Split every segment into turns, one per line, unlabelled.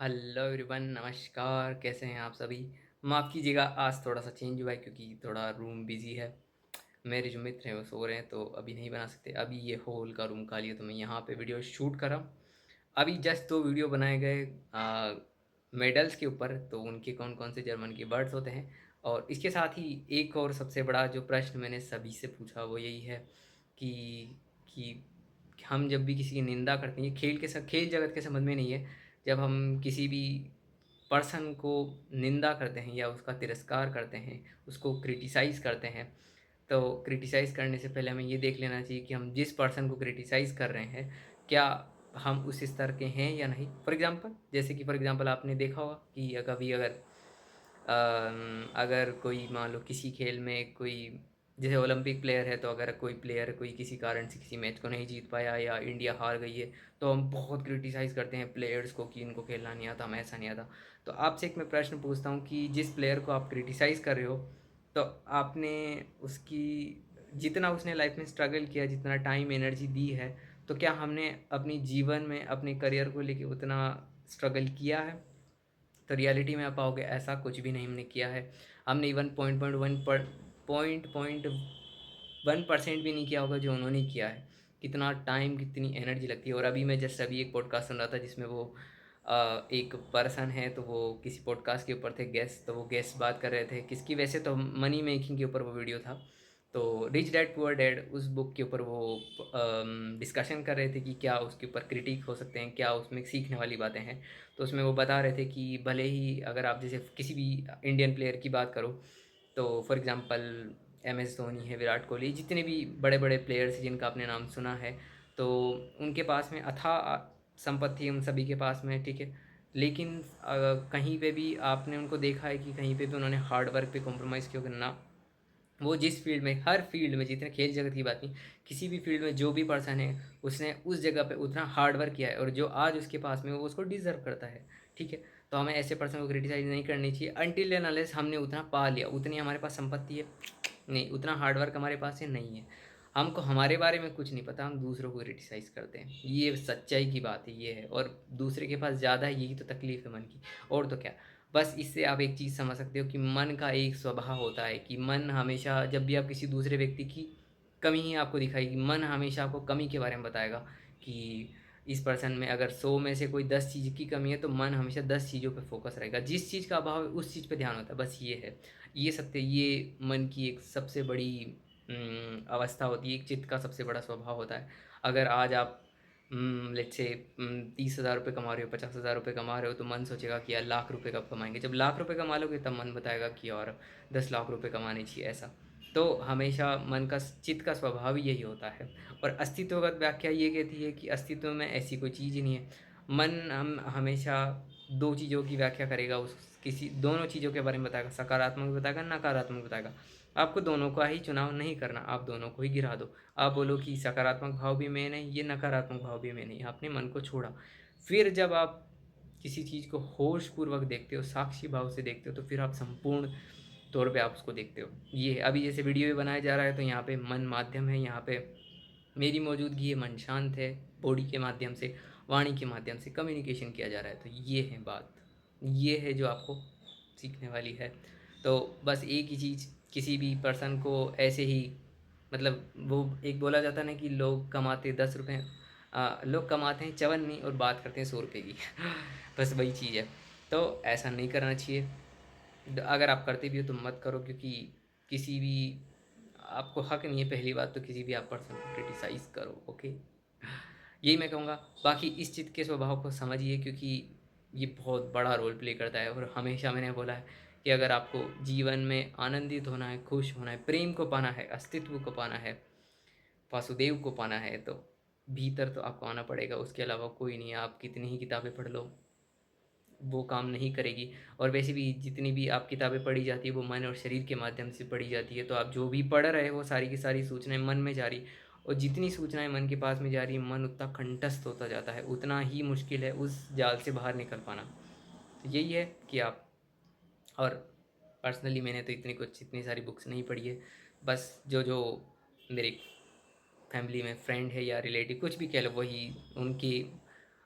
Hello everyone, नमस्कार। कैसे हैं आप सभी? माफ़ कीजिएगा, आज थोड़ा सा चेंज हुआ है क्योंकि थोड़ा रूम बिजी है। मेरे जो मित्र हैं वो सो रहे हैं तो अभी नहीं बना सकते। अभी ये हॉल का रूम खाली है तो मैं यहाँ पे वीडियो शूट कर रहा हूँ। अभी जस्ट 2 वीडियो बनाए गए मेडल्स के ऊपर, तो उनके कौन कौन से जर्मन के बर्ड्स होते हैं। और इसके साथ ही एक और सबसे बड़ा जो प्रश्न मैंने सभी से पूछा वो यही है कि कि हम जब भी किसी की निंदा करते हैं, ये खेल जगत के संबंध में नहीं है। जब हम किसी भी पर्सन को निंदा करते हैं या उसका तिरस्कार करते हैं, उसको क्रिटिसाइज़ करते हैं, तो क्रिटिसाइज़ करने से पहले हमें ये देख लेना चाहिए कि हम जिस पर्सन को क्रिटिसाइज़ कर रहे हैं, क्या हम उस स्तर के हैं या नहीं। फॉर एग्ज़ाम्पल आपने देखा होगा कि कभी अगर कोई मान लो किसी खेल में कोई, जैसे ओलंपिक प्लेयर है, तो अगर कोई प्लेयर कोई किसी कारण से किसी मैच को नहीं जीत पाया या इंडिया हार गई है, तो हम बहुत क्रिटिसाइज़ करते हैं प्लेयर्स को कि इनको खेलना नहीं आता, हमें ऐसा नहीं आता। तो आपसे एक मैं प्रश्न पूछता हूँ कि जिस प्लेयर को आप क्रिटिसाइज़ कर रहे हो, तो आपने उसकी जितना उसने लाइफ में स्ट्रगल किया, जितना टाइम एनर्जी दी है, तो क्या हमने अपनी जीवन में अपने करियर को लेके उतना स्ट्रगल किया है? तो रियलिटी में आप पाओगे ऐसा कुछ भी नहीं हमने किया है। हमने इवन पॉइंट पॉइंट 1% भी नहीं किया होगा जो उन्होंने किया है। कितना टाइम, कितनी एनर्जी लगती है। और अभी एक पॉडकास्ट सुन रहा था जिसमें वो एक पर्सन है, तो वो किसी पॉडकास्ट के ऊपर थे गेस्ट, तो वो गेस्ट बात कर रहे थे किसकी, वैसे तो मनी मेकिंग के ऊपर वो वीडियो था। तो रिच डैड पुअर डैड उस बुक के ऊपर वो डिस्कशन कर रहे थे कि क्या उसके ऊपर क्रिटिक हो सकते हैं, क्या उसमें सीखने वाली बातें हैं। तो उसमें वो बता रहे थे कि भले ही अगर आप जैसे किसी भी इंडियन प्लेयर की बात करो, तो फॉर एग्ज़ाम्पल एमएस धोनी है, विराट कोहली, जितने भी बड़े बड़े प्लेयर्स हैं जिनका आपने नाम सुना है, तो उनके पास में अथाह संपत्ति उन सभी के पास में है, ठीक है। लेकिन कहीं पे भी आपने उनको देखा है कि कहीं पे भी उन्होंने हार्ड वर्क पे कॉम्प्रोमाइज़ क्यों करना। वो जिस फील्ड में, हर फील्ड में, जितने खेल जगत की बात नहीं, किसी भी फील्ड में जो भी पर्सन है, उसने उस जगह पे उतना हार्ड वर्क किया है और जो आज उसके पास में है, वो उसको डिज़र्व करता है, ठीक है। तो हमें ऐसे पर्सन को क्रिटिसाइज़ नहीं करनी चाहिए अनटिल एंड अनलेस हमने उतना पा लिया, उतनी हमारे पास संपत्ति है, नहीं उतना हार्ड वर्क हमारे पास है, नहीं है। हमको हमारे बारे में कुछ नहीं पता, हम दूसरों को क्रिटिसाइज़ करते हैं, ये सच्चाई की बात है, ये है। और दूसरे के पास ज़्यादा है, यही तो तकलीफ़ है मन की, और तो क्या। बस इससे आप एक चीज़ समझ सकते हो कि मन का एक स्वभाव होता है कि मन हमेशा, जब भी आप किसी दूसरे व्यक्ति की कमी ही आपको दिखाएगी, मन हमेशा आपको कमी के बारे में बताएगा कि इस पर्सन में अगर 100 में से कोई 10 चीज़ की कमी है, तो मन हमेशा 10 चीज़ों पे फोकस रहेगा, जिस चीज़ का अभाव है उस चीज़ पे ध्यान होता है। बस ये है, ये मन की एक सबसे बड़ी अवस्था होती है, एक चित्त का सबसे बड़ा स्वभाव होता है। अगर आज आप लेट्स से 30,000 रुपये कमा रहे हो, 50,000 रुपये कमा रहे हो, तो मन सोचेगा कि यार लाख रुपए कब कमाएंगे। जब लाख रुपए कमा लोगे तब मन बताएगा कि और 10 लाख रुपए कमाने चाहिए, ऐसा। तो हमेशा मन का, चित्त का स्वभाव ही यही होता है। और अस्तित्वगत व्याख्या ये कहती है कि अस्तित्व में ऐसी कोई चीज़ ही नहीं है। मन हम हमेशा दो चीज़ों की व्याख्या करेगा, उस किसी दोनों चीज़ों के बारे में बताएगा, सकारात्मक भी बताएगा, नकारात्मक बताएगा। आपको दोनों का ही चुनाव नहीं करना, आप दोनों को ही गिरा दो। आप बोलो कि सकारात्मक भाव भी मैं नहीं, ये नकारात्मक भाव भी मैं नहीं, आपने मन को छोड़ा। फिर जब आप किसी चीज़ को होशपूर्वक देखते हो, साक्षी भाव से देखते हो, तो फिर आप संपूर्ण तौर पे आप उसको देखते हो। ये है, अभी जैसे वीडियो भी बनाया जा रहा है, तो यहाँ पे मन माध्यम है, यहाँ पे मेरी मौजूदगी है, मन शांत है, बॉडी के माध्यम से, वाणी के माध्यम से कम्युनिकेशन किया जा रहा है। तो ये है बात, ये है जो आपको सीखने वाली है। तो बस एक ही चीज़, किसी भी पर्सन को ऐसे ही, मतलब वो एक बोला जाता है ना कि लोग कमाते हैं चवन्नी और बात करते हैं 100 रुपये की बस वही चीज़ है। तो ऐसा नहीं करना चाहिए। अगर आप करते भी हो तो मत करो, क्योंकि किसी भी, आपको हक नहीं है पहली बात तो किसी भी आप पर्सन को क्रिटिसाइज़ करो, ओके। यही मैं कहूँगा। बाकी इस चित्त के स्वभाव को समझिए, क्योंकि ये बहुत बड़ा रोल प्ले करता है। और हमेशा मैंने बोला है कि अगर आपको जीवन में आनंदित होना है, खुश होना है, प्रेम को पाना है, अस्तित्व को पाना है, वासुदेव को पाना है, तो भीतर तो आपको आना पड़ेगा, उसके अलावा कोई नहीं है। आप कितनी ही किताबें पढ़ लो, वो काम नहीं करेगी। और वैसे भी जितनी भी आप किताबें पढ़ी जाती है, वो मन और शरीर के माध्यम से पढ़ी जाती है। तो आप जो भी पढ़ रहे हो, सारी की सारी सूचनाएं मन में जा रही, और जितनी सूचनाएं मन के पास में जा रही, मन उतना कंटस्थ होता जाता है, उतना ही मुश्किल है उस जाल से बाहर निकल पाना। तो यही है कि आप, और पर्सनली मैंने तो इतनी सारी बुक्स नहीं पढ़ी है। बस जो जो मेरे फैमिली में फ्रेंड है या रिलेटिव, कुछ भी कह लो, वही उनकी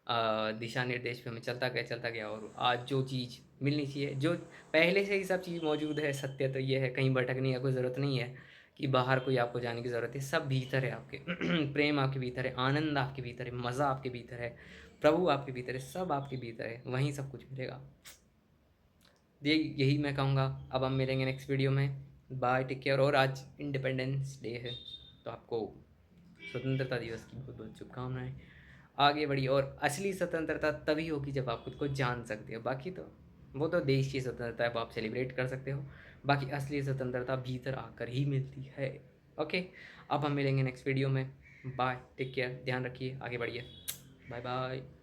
दिशा निर्देश पे हमें चलता गया और आज जो चीज़ मिलनी चाहिए, जो पहले से ही सब चीज़ मौजूद है, सत्य तो ये है, कहीं भटकने की कोई ज़रूरत नहीं है कि बाहर कोई आपको जाने की ज़रूरत है, सब भीतर है आपके। प्रेम आपके भीतर है, आनंद आपके भीतर है, मज़ा आपके भीतर है, प्रभु आपके भीतर है, सब आपके भीतर है, वहीं सब कुछ मिलेगा। ये यही मैं कहूँगा। अब हम मिलेंगे नेक्स्ट वीडियो में। Bye, take care. और आज इंडिपेंडेंस डे है, तो आपको स्वतंत्रता दिवस की बहुत बहुत शुभकामनाएं। आगे बढ़िए, और असली स्वतंत्रता तभी होगी जब आप खुद को जान सकते हो। बाकी तो वो तो देश की स्वतंत्रता है, वो आप सेलिब्रेट कर सकते हो। बाकी असली स्वतंत्रता भीतर आकर ही मिलती है। ओके, अब हम मिलेंगे नेक्स्ट वीडियो में। बाय, टेक केयर, ध्यान रखिए, आगे बढ़िए। Bye bye.